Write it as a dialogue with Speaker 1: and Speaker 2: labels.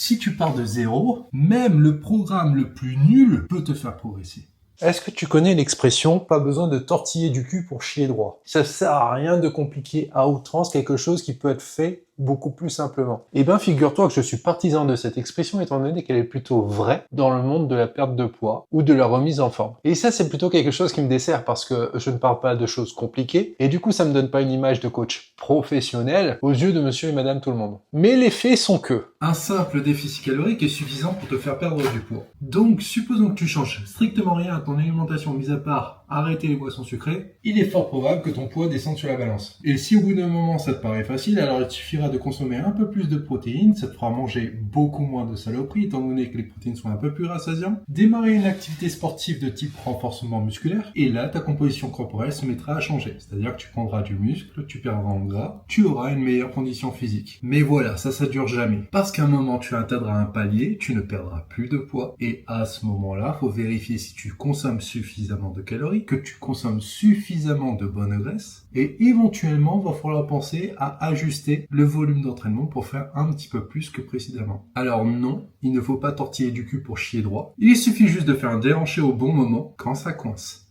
Speaker 1: Si tu pars de zéro, même le programme le plus nul peut te faire progresser.
Speaker 2: Est-ce que tu connais l'expression « pas besoin de tortiller du cul pour chier droit » ? Ça sert à rien de compliquer à outrance quelque chose qui peut être fait beaucoup plus simplement. Eh ben, figure-toi que je suis partisan de cette expression étant donné qu'elle est plutôt vraie dans le monde de la perte de poids ou de la remise en forme. Et ça, c'est plutôt quelque chose qui me dessert parce que je ne parle pas de choses compliquées et du coup, ça me donne pas une image de coach professionnel aux yeux de monsieur et madame tout le monde. Mais les faits sont que
Speaker 1: Un simple déficit calorique est suffisant pour te faire perdre du poids. Donc, supposons que tu changes strictement rien à ton alimentation, mis à part arrêter les boissons sucrées, il est fort probable que ton poids descende sur la balance. Et si au bout d'un moment ça te paraît facile, alors il te suffira de consommer un peu plus de protéines, ça te fera manger beaucoup moins de saloperies, étant donné que les protéines sont un peu plus rassasiantes, démarrer une activité sportive de type renforcement musculaire, et là ta composition corporelle se mettra à changer. C'est-à-dire que tu prendras du muscle, tu perdras en gras, tu auras une meilleure condition physique. Mais voilà, ça dure jamais. Parce qu'à un moment tu atteindras un palier, tu ne perdras plus de poids, et à ce moment-là, faut vérifier si tu consommes suffisamment de calories, que tu consommes suffisamment de bonne graisse, et éventuellement, va falloir penser à ajuster le volume d'entraînement pour faire un petit peu plus que précédemment. Alors non, il ne faut pas tortiller du cul pour chier droit, il suffit juste de faire un déhanché au bon moment quand ça coince.